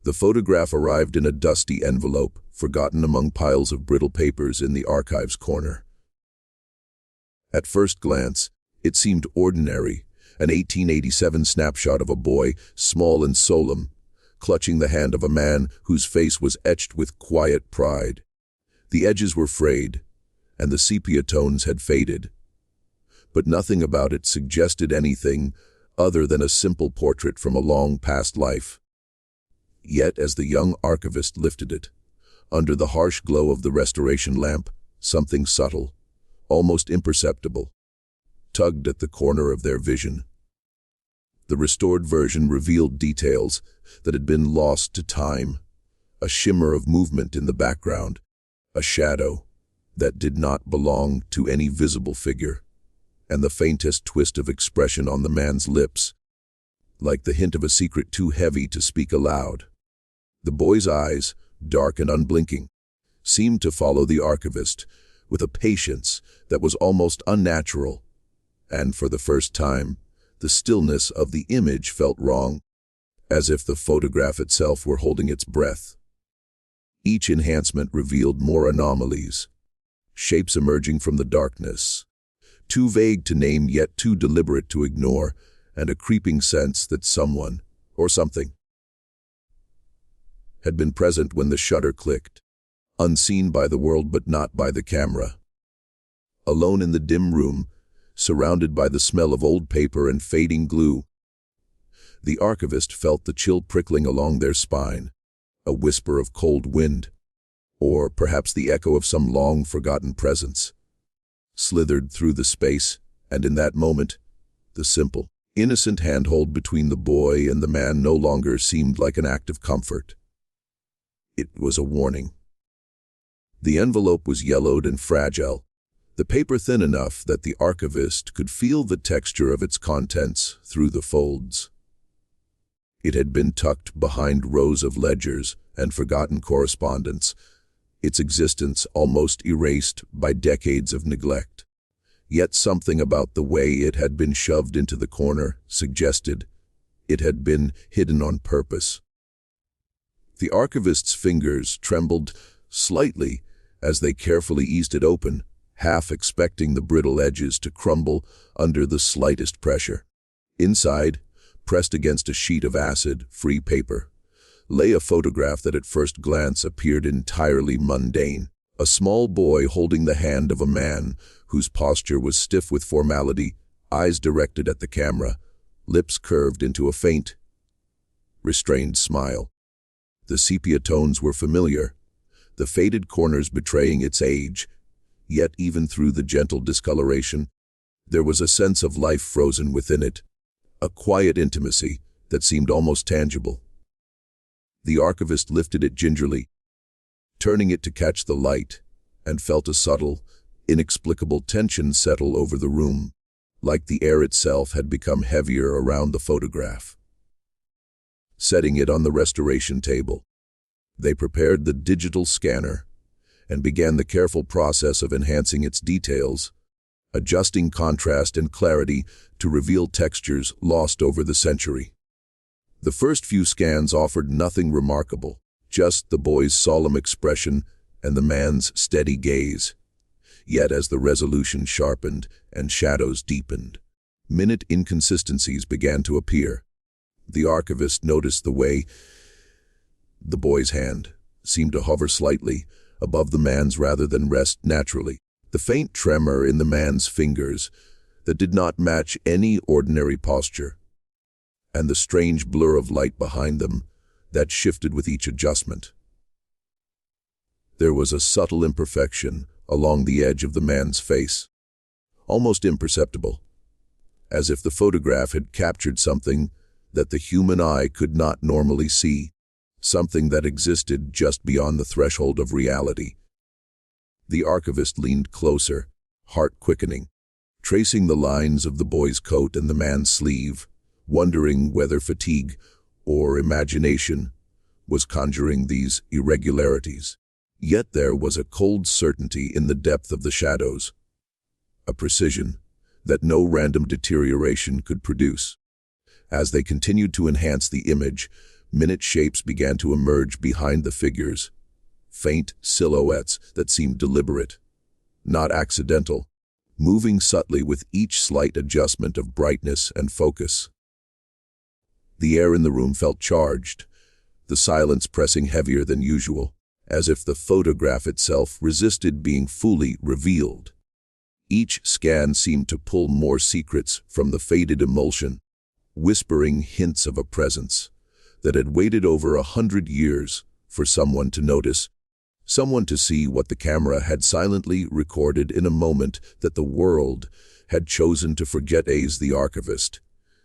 The photograph arrived in a dusty envelope, forgotten among piles of brittle papers in the archive's corner. At first glance, it seemed ordinary, an 1887 snapshot of a boy, small and solemn, clutching the hand of a man whose face was etched with quiet pride. The edges were frayed, and the sepia tones had faded. But nothing about it suggested anything other than a simple portrait from a long past life. Yet, as the young archivist lifted it, under the harsh glow of the restoration lamp, something subtle, almost imperceptible, tugged at the corner of their vision. The restored version revealed details that had been lost to time, a shimmer of movement in the background, a shadow that did not belong to any visible figure, and the faintest twist of expression on the man's lips, like the hint of a secret too heavy to speak aloud. The boy's eyes, dark and unblinking, seemed to follow the archivist with a patience that was almost unnatural, and for the first time, the stillness of the image felt wrong, as if the photograph itself were holding its breath. Each enhancement revealed more anomalies, shapes emerging from the darkness, too vague to name yet too deliberate to ignore, and a creeping sense that someone, or something, had been present when the shutter clicked, unseen by the world but not by the camera. Alone in the dim room, surrounded by the smell of old paper and fading glue, the archivist felt the chill prickling along their spine, a whisper of cold wind, or perhaps the echo of some long-forgotten presence, slithered through the space, and in that moment, the simple, innocent handhold between the boy and the man no longer seemed like an act of comfort. It was a warning. The envelope was yellowed and fragile, the paper thin enough that the archivist could feel the texture of its contents through the folds. It had been tucked behind rows of ledgers and forgotten correspondence, its existence almost erased by decades of neglect. Yet something about the way it had been shoved into the corner suggested it had been hidden on purpose. The archivist's fingers trembled slightly as they carefully eased it open, half expecting the brittle edges to crumble under the slightest pressure. Inside, pressed against a sheet of acid-free paper, lay a photograph that at first glance appeared entirely mundane. A small boy holding the hand of a man whose posture was stiff with formality, eyes directed at the camera, lips curved into a faint, restrained smile. The sepia tones were familiar, the faded corners betraying its age, yet even through the gentle discoloration, there was a sense of life frozen within it, a quiet intimacy that seemed almost tangible. The archivist lifted it gingerly, turning it to catch the light, and felt a subtle, inexplicable tension settle over the room, like the air itself had become heavier around the photograph. Setting it on the restoration table, they prepared the digital scanner and began the careful process of enhancing its details, adjusting contrast and clarity to reveal textures lost over the century. The first few scans offered nothing remarkable, just the boy's solemn expression and the man's steady gaze. Yet as the resolution sharpened and shadows deepened, minute inconsistencies began to appear. The archivist noticed the way the boy's hand seemed to hover slightly above the man's rather than rest naturally. The faint tremor in the man's fingers that did not match any ordinary posture, and the strange blur of light behind them that shifted with each adjustment. There was a subtle imperfection along the edge of the man's face, almost imperceptible, as if the photograph had captured something that the human eye could not normally see, something that existed just beyond the threshold of reality. The archivist leaned closer, heart quickening, tracing the lines of the boy's coat and the man's sleeve, wondering whether fatigue or imagination was conjuring these irregularities. Yet there was a cold certainty in the depth of the shadows, a precision that no random deterioration could produce. As they continued to enhance the image, Minute shapes began to emerge behind the figures, faint silhouettes that seemed deliberate, not accidental, moving subtly with each slight adjustment of brightness and focus. The air in the room felt charged, the silence pressing heavier than usual, as if the photograph itself resisted being fully revealed. Each scan seemed to pull more secrets from the faded emulsion, whispering hints of a presence that had waited over 100 years for someone to notice, someone to see what the camera had silently recorded in a moment that the world had chosen to forget. As the archivist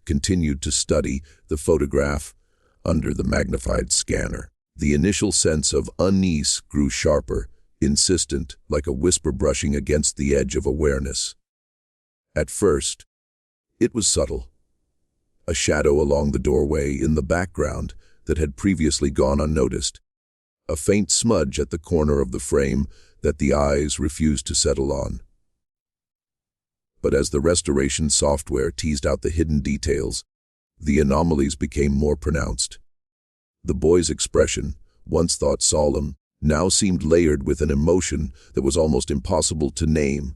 continued to study the photograph under the magnified scanner, the initial sense of unease grew sharper, insistent, like a whisper brushing against the edge of awareness. At first, it was subtle, a shadow along the doorway in the background that had previously gone unnoticed, a faint smudge at the corner of the frame that the eyes refused to settle on. But as the restoration software teased out the hidden details, the anomalies became more pronounced. The boy's expression, once thought solemn, now seemed layered with an emotion that was almost impossible to name,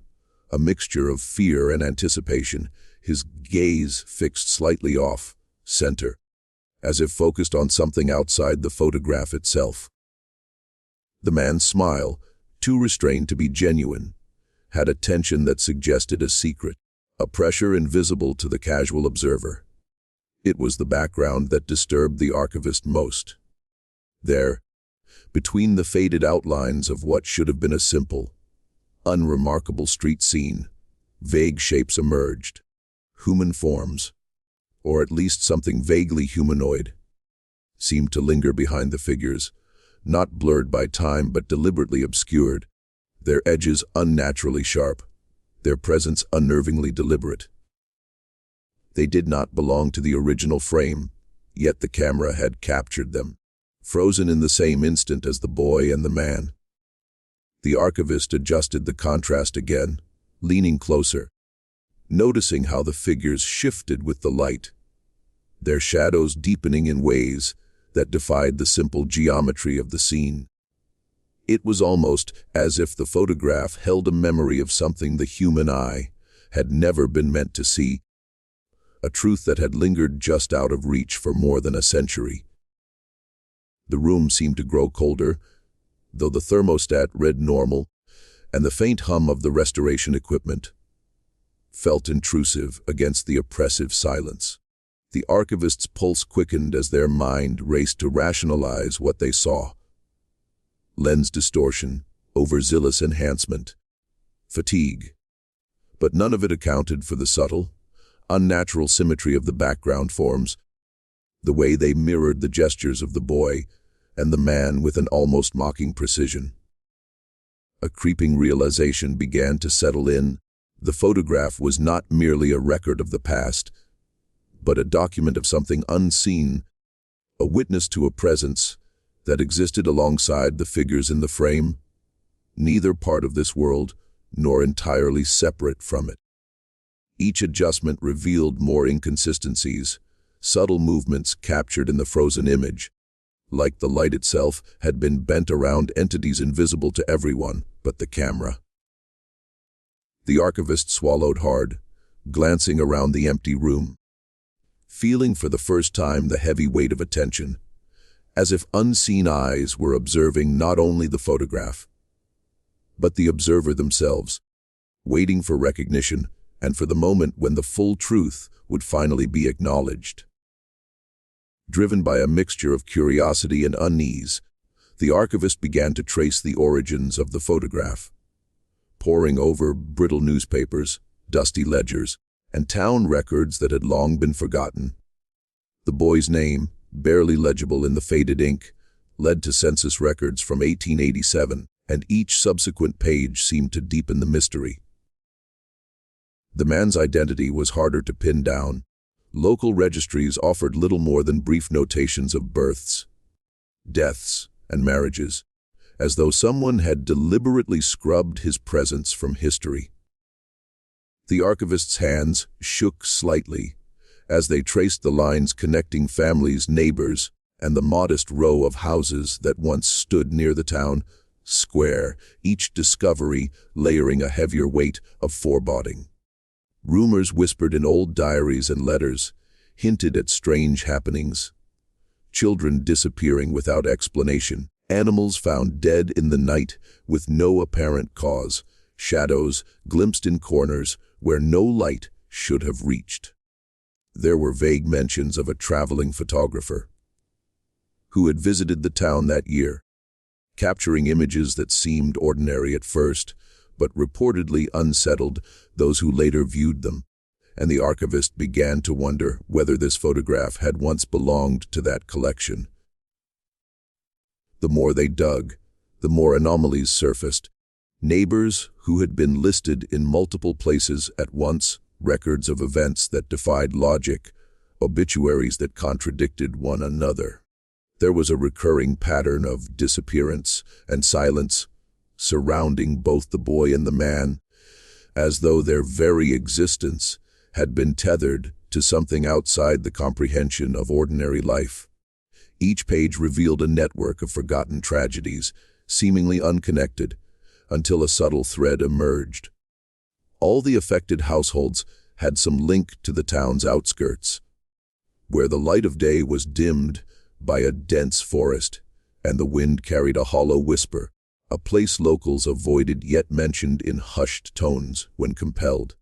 a mixture of fear and anticipation, his gaze fixed slightly off center, as if focused on something outside the photograph itself. The man's smile, too restrained to be genuine, had a tension that suggested a secret, a pressure invisible to the casual observer. It was the background that disturbed the archivist most. There, between the faded outlines of what should have been a simple, unremarkable street scene, vague shapes emerged, human forms, or at least something vaguely humanoid, seemed to linger behind the figures, not blurred by time but deliberately obscured, their edges unnaturally sharp, their presence unnervingly deliberate. They did not belong to the original frame, yet the camera had captured them, frozen in the same instant as the boy and the man. The archivist adjusted the contrast again, leaning closer, noticing how the figures shifted with the light, their shadows deepening in ways that defied the simple geometry of the scene. It was almost as if the photograph held a memory of something the human eye had never been meant to see, a truth that had lingered just out of reach for more than a century. The room seemed to grow colder, though the thermostat read normal, and the faint hum of the restoration equipment felt intrusive against the oppressive silence. The archivist's pulse quickened as their mind raced to rationalize what they saw. Lens distortion, overzealous enhancement, fatigue. But none of it accounted for the subtle, unnatural symmetry of the background forms, the way they mirrored the gestures of the boy and the man with an almost mocking precision. A creeping realization began to settle in. The photograph was not merely a record of the past, but a document of something unseen, a witness to a presence that existed alongside the figures in the frame, neither part of this world nor entirely separate from it. Each adjustment revealed more inconsistencies, subtle movements captured in the frozen image, like the light itself had been bent around entities invisible to everyone but the camera. The archivist swallowed hard, glancing around the empty room, feeling for the first time the heavy weight of attention, as if unseen eyes were observing not only the photograph, but the observer themselves, waiting for recognition and for the moment when the full truth would finally be acknowledged. Driven by a mixture of curiosity and unease, the archivist began to trace the origins of the photograph, poring over brittle newspapers, dusty ledgers, and town records that had long been forgotten. The boy's name, barely legible in the faded ink, led to census records from 1887, and each subsequent page seemed to deepen the mystery. The man's identity was harder to pin down. Local registries offered little more than brief notations of births, deaths, and marriages, as though someone had deliberately scrubbed his presence from history. The archivist's hands shook slightly as they traced the lines connecting families, neighbors, and the modest row of houses that once stood near the town square, each discovery layering a heavier weight of foreboding. Rumors whispered in old diaries and letters hinted at strange happenings. Children disappearing without explanation, animals found dead in the night with no apparent cause, shadows glimpsed in corners where no light should have reached. There were vague mentions of a traveling photographer who had visited the town that year, capturing images that seemed ordinary at first, but reportedly unsettled those who later viewed them, and the archivist began to wonder whether this photograph had once belonged to that collection. The more they dug, the more anomalies surfaced. Neighbors who had been listed in multiple places at once, records of events that defied logic, obituaries that contradicted one another. There was a recurring pattern of disappearance and silence surrounding both the boy and the man, as though their very existence had been tethered to something outside the comprehension of ordinary life. Each page revealed a network of forgotten tragedies, seemingly unconnected, until a subtle thread emerged. All the affected households had some link to the town's outskirts, where the light of day was dimmed by a dense forest, and the wind carried a hollow whisper, a place locals avoided yet mentioned in hushed tones when compelled.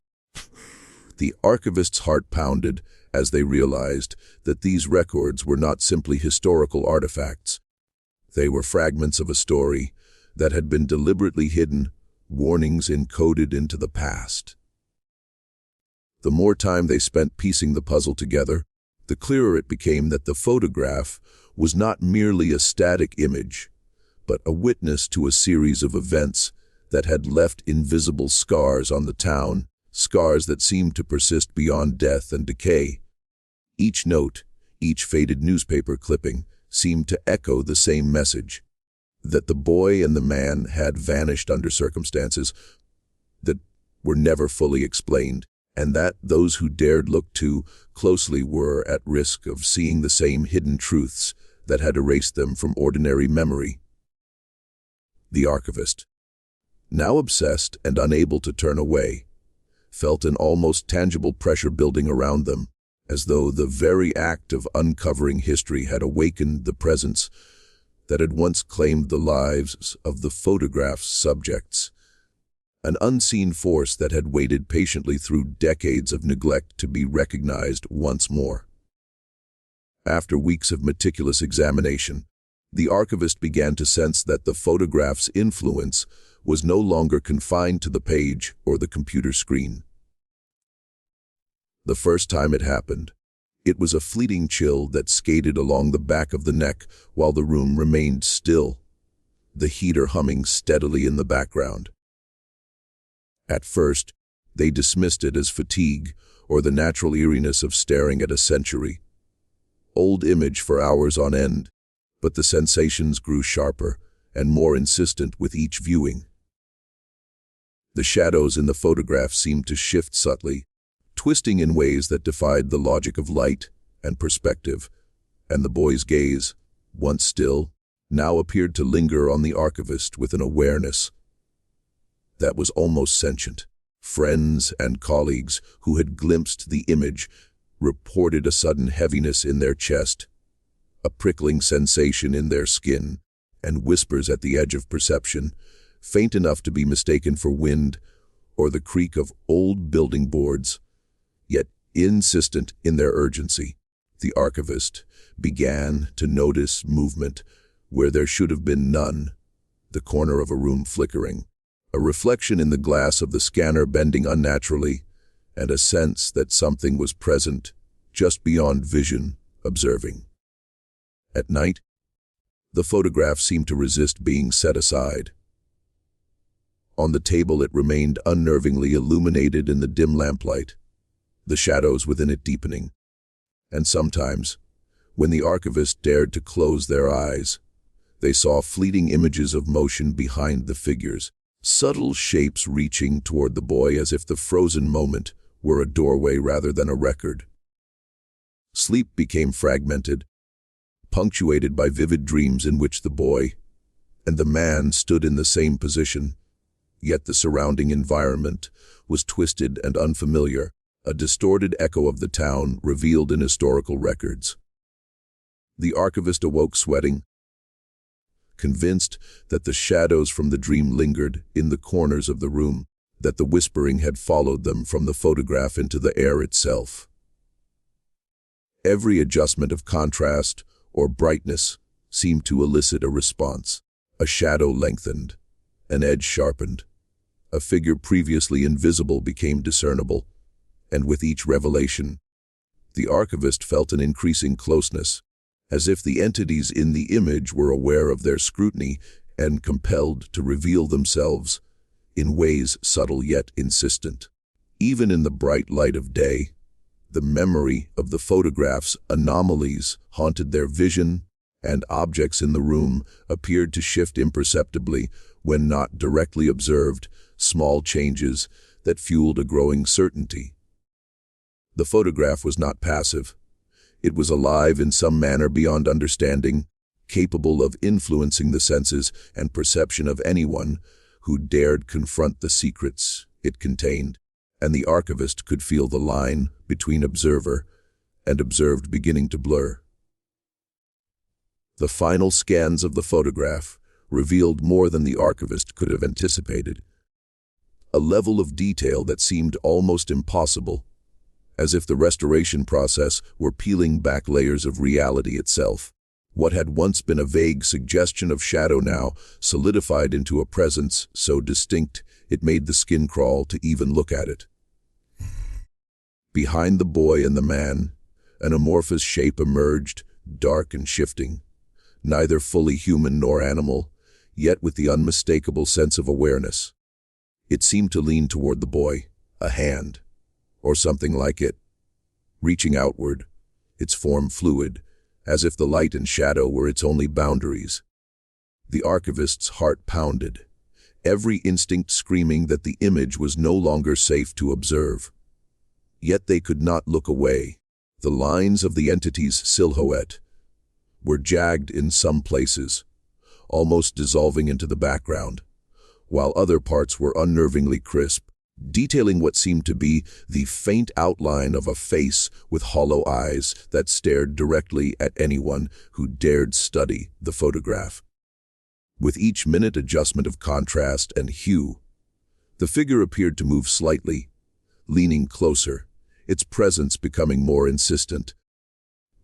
The archivist's heart pounded as they realized that these records were not simply historical artifacts. They were fragments of a story that had been deliberately hidden, warnings encoded into the past. The more time they spent piecing the puzzle together, the clearer it became that the photograph was not merely a static image, but a witness to a series of events that had left invisible scars on the town, scars that seemed to persist beyond death and decay. Each note, each faded newspaper clipping, seemed to echo the same message, that the boy and the man had vanished under circumstances that were never fully explained, and that those who dared look too closely were at risk of seeing the same hidden truths that had erased them from ordinary memory. The archivist, now obsessed and unable to turn away, felt an almost tangible pressure building around them, as though the very act of uncovering history had awakened the presence that had once claimed the lives of the photograph's subjects, an unseen force that had waited patiently through decades of neglect to be recognized once more. After weeks of meticulous examination, the archivist began to sense that the photograph's influence was no longer confined to the page or the computer screen. The first time it happened, it was a fleeting chill that skated along the back of the neck while the room remained still, the heater humming steadily in the background. At first, they dismissed it as fatigue or the natural eeriness of staring at a century-old image for hours on end, but the sensations grew sharper and more insistent with each viewing. The shadows in the photograph seemed to shift subtly, twisting in ways that defied the logic of light and perspective, and the boy's gaze, once still, now appeared to linger on the archivist with an awareness that was almost sentient. Friends and colleagues who had glimpsed the image reported a sudden heaviness in their chest, a prickling sensation in their skin, and whispers at the edge of perception, faint enough to be mistaken for wind or the creak of old building boards, yet insistent in their urgency. The archivist began to notice movement where there should have been none, the corner of a room flickering, a reflection in the glass of the scanner bending unnaturally, and a sense that something was present, just beyond vision, observing. At night, the photograph seemed to resist being set aside. On the table it remained unnervingly illuminated in the dim lamplight, the shadows within it deepening. And sometimes, when the archivist dared to close their eyes, they saw fleeting images of motion behind the figures, subtle shapes reaching toward the boy as if the frozen moment were a doorway rather than a record. Sleep became fragmented, punctuated by vivid dreams in which the boy and the man stood in the same position, yet the surrounding environment was twisted and unfamiliar, a distorted echo of the town revealed in historical records. The archivist awoke sweating, convinced that the shadows from the dream lingered in the corners of the room, that the whispering had followed them from the photograph into the air itself. Every adjustment of contrast or brightness seemed to elicit a response. A shadow lengthened, an edge sharpened, a figure previously invisible became discernible, and with each revelation, the archivist felt an increasing closeness, as if the entities in the image were aware of their scrutiny and compelled to reveal themselves in ways subtle yet insistent. Even in the bright light of day, the memory of the photograph's anomalies haunted their vision, and objects in the room appeared to shift imperceptibly when not directly observed, small changes that fueled a growing certainty. The photograph was not passive. It was alive in some manner beyond understanding, capable of influencing the senses and perception of anyone who dared confront the secrets it contained, and the archivist could feel the line between observer and observed beginning to blur. The final scans of the photograph revealed more than the archivist could have anticipated. A level of detail that seemed almost impossible, as if the restoration process were peeling back layers of reality itself. What had once been a vague suggestion of shadow now solidified into a presence so distinct it made the skin crawl to even look at it. Behind the boy and the man, an amorphous shape emerged, dark and shifting. Neither fully human nor animal, yet with the unmistakable sense of awareness. It seemed to lean toward the boy, a hand, or something like it, reaching outward, its form fluid, as if the light and shadow were its only boundaries. The archivist's heart pounded, every instinct screaming that the image was no longer safe to observe. Yet they could not look away. The lines of the entity's silhouette were jagged in some places, almost dissolving into the background, while other parts were unnervingly crisp, detailing what seemed to be the faint outline of a face with hollow eyes that stared directly at anyone who dared study the photograph. With each minute adjustment of contrast and hue, the figure appeared to move slightly, leaning closer, its presence becoming more insistent.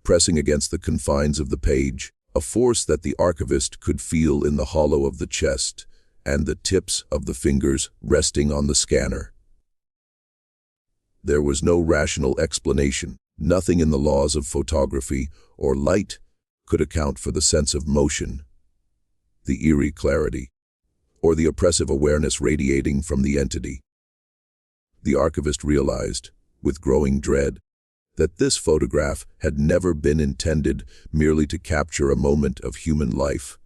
Pressing against the confines of the page, a force that the archivist could feel in the hollow of the chest and the tips of the fingers resting on the scanner. There was no rational explanation. Nothing in the laws of photography or light could account for the sense of motion, the eerie clarity, or the oppressive awareness radiating from the entity. The archivist realized, with growing dread, that this photograph had never been intended merely to capture a moment of human life.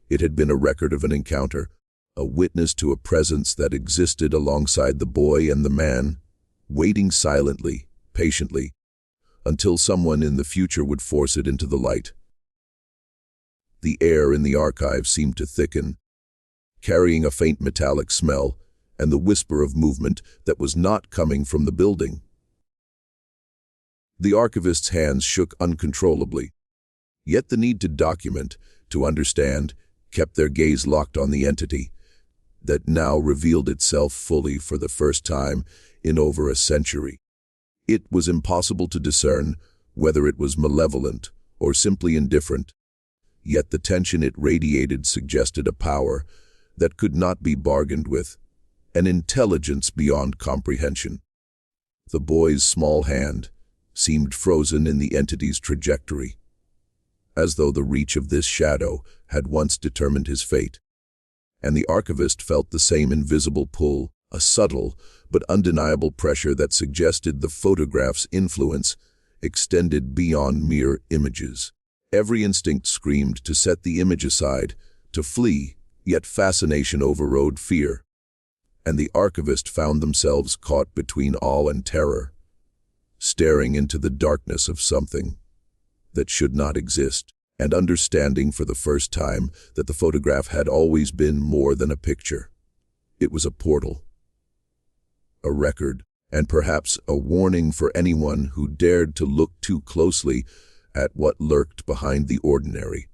It had been a record of an encounter, a witness to a presence that existed alongside the boy and the man, waiting silently, patiently, until someone in the future would force it into the light. The air in the archive seemed to thicken, carrying a faint metallic smell and the whisper of movement that was not coming from the building. The archivist's hands shook uncontrollably, yet the need to document, to understand, kept their gaze locked on the entity that now revealed itself fully for the first time in over a century. It was impossible to discern whether it was malevolent or simply indifferent, yet the tension it radiated suggested a power that could not be bargained with, an intelligence beyond comprehension. The boy's small hand seemed frozen in the entity's trajectory, as though the reach of this shadow had once determined his fate. And the archivist felt the same invisible pull, a subtle but undeniable pressure that suggested the photograph's influence extended beyond mere images. Every instinct screamed to set the image aside, to flee, yet fascination overrode fear. And the archivist found themselves caught between awe and terror, staring into the darkness of something that should not exist, and understanding for the first time that the photograph had always been more than a picture. It was a portal, a record, and perhaps a warning for anyone who dared to look too closely at what lurked behind the ordinary.